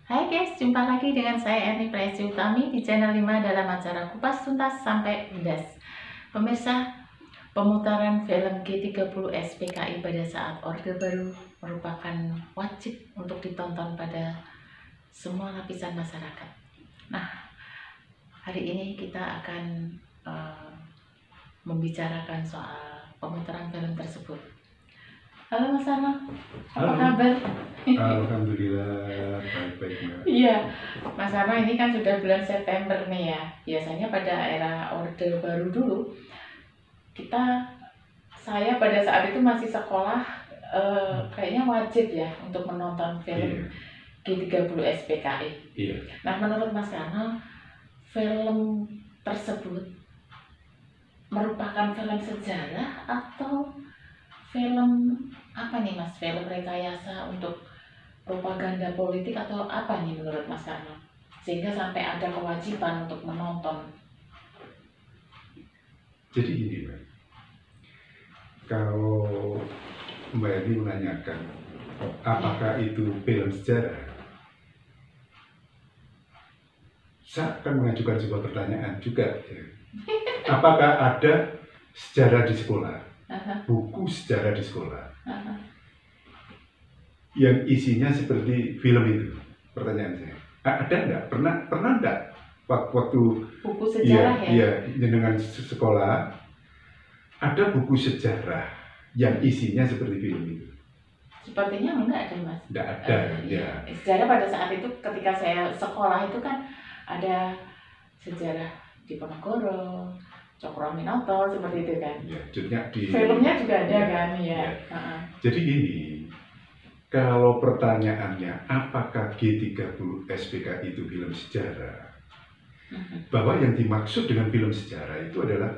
Hai guys, jumpa lagi dengan saya Erni Prayasi Utami di channel 5 dalam acara Kupas Tuntas Sampai Undas. Pemirsa, pemutaran film G30 SPKI pada saat Orde Baru merupakan wajib untuk ditonton pada semua lapisan masyarakat. Nah, hari ini kita akan membicarakan soal pemutaran film tersebut. Halo Mas Arno, apa kabar? Alhamdulillah, baik-baik Mbak. Iya, Mas Arno, ini kan sudah bulan September nih ya. Biasanya pada era Orde Baru dulu, saya pada saat itu masih sekolah, kayaknya wajib ya untuk menonton film G30 SPKI. Iya. Nah, menurut Mas Arno, film tersebut merupakan film sejarah atau film apa nih Mas? Film rekayasa untuk propaganda politik atau apa nih menurut Mas Karno? Sehingga sampai ada kewajiban untuk menonton. Jadi gini Mbak, kalau Mbak Edi menanyakan apakah itu film sejarah, saya akan mengajukan sebuah pertanyaan juga ya. Apakah ada sejarah di sekolah? Buku sejarah di sekolah yang isinya seperti film itu? Pertanyaan saya, ada nggak? Pernah nggak waktu buku sejarah dengan sekolah ada buku sejarah yang isinya seperti film itu? Sepertinya enggak ada Mas. Nggak ada ya. Sejarah pada saat itu ketika saya sekolah itu kan ada sejarah Diponegoro, Cokroaminoto, seperti itu kan. Ya, filmnya juga ada kan ya. Jadi gini, kalau pertanyaannya apakah G30 SPKI itu film sejarah, bahwa yang dimaksud dengan film sejarah itu adalah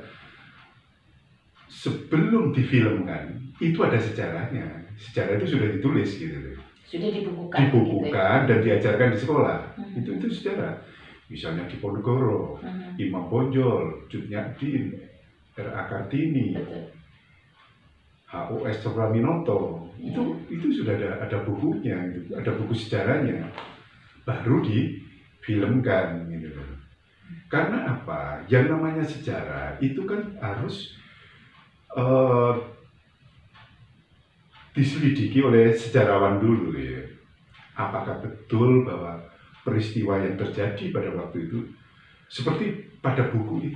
sebelum difilmkan itu ada sejarahnya. Sejarah itu sudah ditulis gitu. Sudah dibukukan gitu ya? Dan diajarkan di sekolah. Itu sejarah. Misalnya Diponegoro, Imam Bonjol, Cut Nyak-Dien, R.A. Kartini, H.O.S. Cokroaminoto, itu sudah ada bukunya, gitu. Ada buku sejarahnya, baru difilmkan gitu. Karena apa? Yang namanya sejarah itu kan harus diselidiki oleh sejarawan dulu ya. Apakah betul bahwa peristiwa yang terjadi pada waktu itu seperti pada buku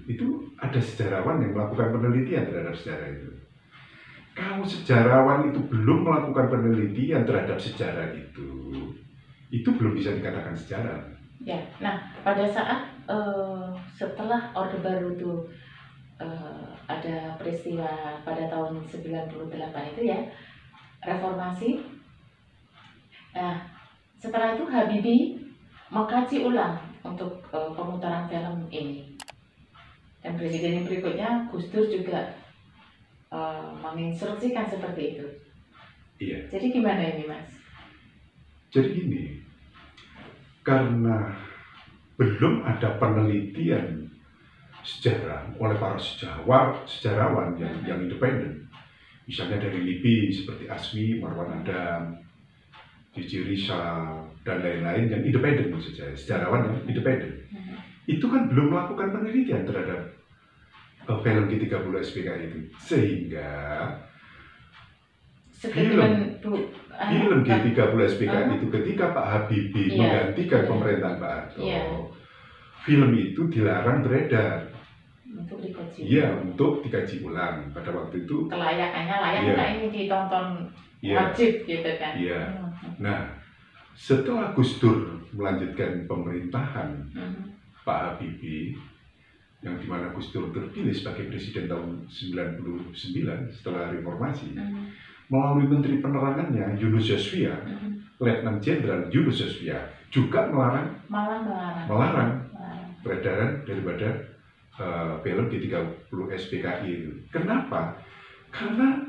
itu ada sejarawan yang melakukan penelitian terhadap sejarah itu. Kalau sejarawan itu belum melakukan penelitian terhadap sejarah itu belum bisa dikatakan sejarah. Ya, nah pada saat setelah Orde Baru itu ada peristiwa pada tahun 98 itu ya, reformasi. Nah, setelah itu Habibie mengkaji ulang untuk pemutaran film ini. Dan presiden yang berikutnya, Gus Dur juga menginstruksikan seperti itu. Iya. Jadi gimana ini Mas? Jadi gini, karena belum ada penelitian sejarah oleh para sejarawan yang independen, misalnya dari LIPI seperti Asmi, Marwan Adam, J.J. Rizal, dan lain-lain yang independen, maksud saya, sejarawan yang independen. Itu kan belum melakukan penelitian terhadap film G30 SPKI itu, sehingga film G30 SPKI itu ketika Pak Habibie menggantikan pemerintahan Pak Harto, film itu dilarang beredar. Untuk dikaji. Iya, untuk dikaji ulang pada waktu itu. Kelayakannya layak nggak ini ditonton wajib gitu kan? Iya. Nah, setelah Gus Dur melanjutkan pemerintahan Pak Habibie, yang dimana Gus Dur terpilih sebagai presiden tahun 99 setelah reformasi, melalui Menteri Penerangannya Yunus Yosvia, Letnan Jenderal Yunus Yosvia juga melarang peredaran daripada film G30 SPKI itu. Kenapa? Karena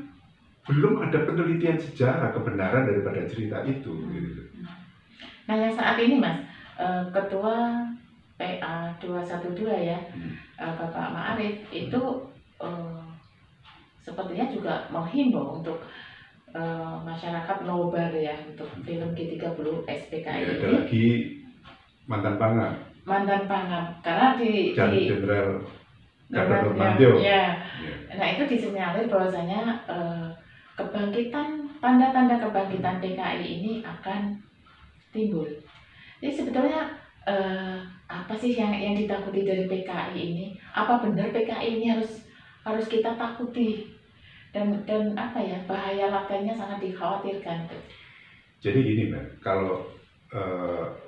belum ada penelitian sejarah kebenaran daripada cerita itu. Gitu. Nah, yang saat ini Mas, Ketua PA 212 ya, Bapak Ma'arif itu sepertinya juga menghimbau untuk masyarakat nobar ya untuk film G30 SPKI Ya, ada ini. lagi mantan Pangap. Mantan Pangap, karena di Jenderal Gatot ya, Nurmantio. ya. Ya. Nah itu disinyalir bahwasanya tanda-tanda kebangkitan PKI ini akan timbul. Jadi sebetulnya apa sih yang ditakuti dari PKI ini? Apa benar PKI ini harus kita takuti? Dan apa ya, bahaya latennya sangat dikhawatirkan. Jadi gini Mbak, kalau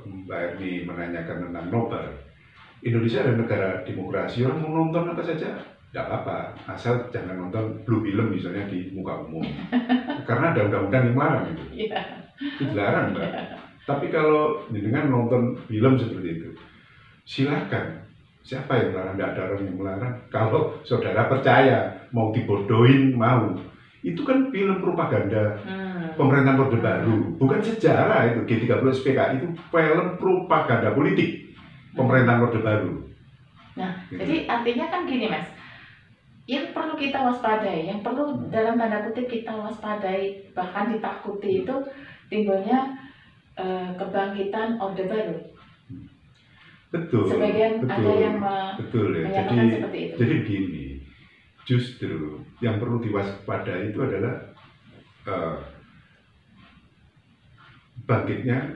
Mbak Erni menanyakan tentang nobar, Indonesia adalah negara demokrasi, orang mau nonton apa saja tidak apa, asal jangan nonton blue film misalnya di muka umum, karena ada undang-undang yang melarang itu. Itu dilarang Mbak. Tapi kalau dengan nonton film seperti itu, silakan. Siapa yang melarang? Tidak ada orang yang melarang. Kalau saudara percaya mau dibodohin mau, itu kan film propaganda pemerintahan Orde Baru, bukan sejarah. Itu G30 SPKI itu film propaganda politik pemerintahan Orde Baru. Nah, jadi artinya kan gini Mas, yang perlu kita waspadai, yang perlu dalam tanda kutip kita waspadai, bahkan ditakuti itu timbulnya kebangkitan Orde Baru. Betul. Sebagian betul, ada yang betul ya. menyatakan seperti itu. Jadi begini, justru yang perlu diwaspadai itu adalah bangkitnya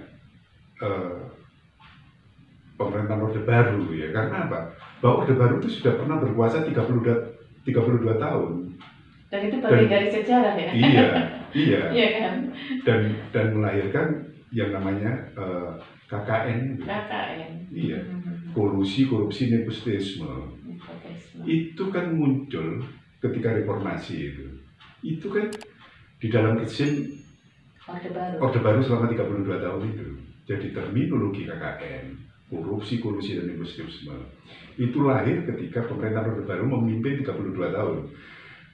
pemerintahan Orde Baru ya. Karena apa? Bahwa Orde Baru itu sudah pernah berkuasa 32 tahun. Dan itu bagian dari sejarah ya. Iya. Iya kan. Dan melahirkan yang namanya KKN. Iya. Korupsi, nepotisme. Itu kan muncul ketika reformasi itu. Itu kan di dalam rezim Orde Baru selama 32 tahun itu. Jadi terminologi KKN, korupsi dan nepotisme, itu lahir ketika pemerintahan Orde Baru memimpin 32 tahun.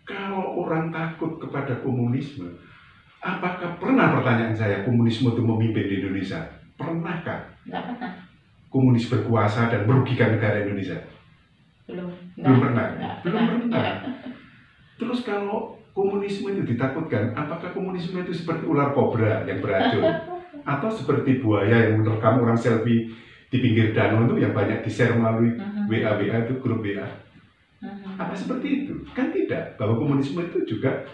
Kalau orang takut kepada komunisme, apakah pernah, pertanyaan saya, komunisme itu memimpin di Indonesia? Pernahkah? Tidak pernah. Komunis berkuasa dan merugikan negara Indonesia? Belum pernah. Terus kalau komunisme itu ditakutkan, apakah komunisme itu seperti ular kobra yang beracun? Atau seperti buaya yang menerkam orang selfie di pinggir danau itu yang banyak di-share melalui WA itu, grup WA? Apa seperti itu? Kan tidak. Bahwa komunisme itu juga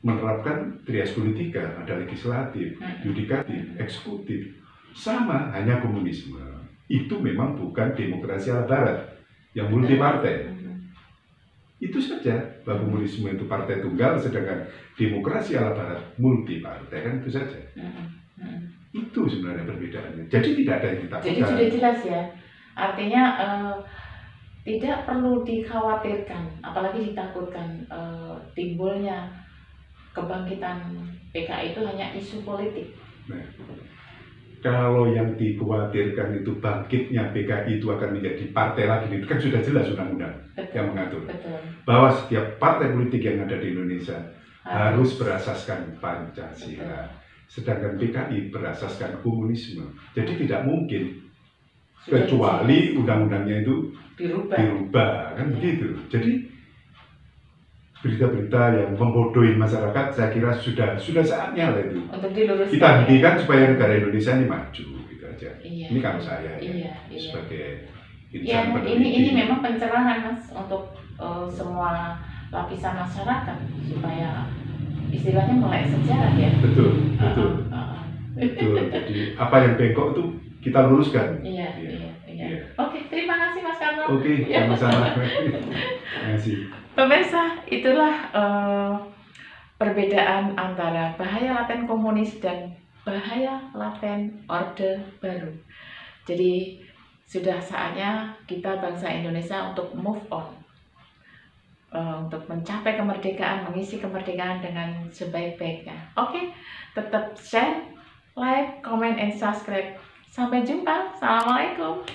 menerapkan trias politika, ada legislatif, yudikatif, eksekutif. Sama, hanya komunisme. Itu memang bukan demokrasi ala barat yang multi partai. Itu saja, bahwa komunisme itu partai tunggal, sedangkan demokrasi ala barat multi partai, kan itu saja. Itu sebenarnya perbedaannya. Jadi tidak ada yang ditakutkan. Jadi sudah jelas ya. Artinya tidak perlu dikhawatirkan, apalagi ditakutkan timbulnya kebangkitan PKI itu hanya isu politik. Nah, kalau yang dikhawatirkan itu bangkitnya PKI itu akan menjadi partai lagi, itu kan sudah jelas undang-undang yang mengatur. Bahwa setiap partai politik yang ada di Indonesia harus berasaskan Pancasila. Sedangkan PKI berasaskan komunisme. Jadi tidak mungkin kecuali undang-undangnya itu dirubah kan begitu. Jadi berita-berita yang membodohi masyarakat, saya kira sudah saatnya lah itu. Untuk diluruskan. Kita hentikan supaya negara Indonesia ini maju, gitu aja. Iya, ini kalau saya sebagai insan peneliti. Ini memang pencerahan Mas untuk semua lapisan masyarakat supaya istilahnya melek sejarah ya. Betul. Jadi apa yang bengkok itu kita luruskan. Iya. Oke, terima kasih Mas Karno. Oke, sama-sama. Terima kasih. Pemirsa, itulah perbedaan antara bahaya laten komunis dan bahaya laten Orde Baru. Jadi sudah saatnya kita bangsa Indonesia untuk move on, untuk mencapai kemerdekaan, mengisi kemerdekaan dengan sebaik-baiknya. Oke, tetap share, like, comment, and subscribe. Sampai jumpa. Assalamualaikum.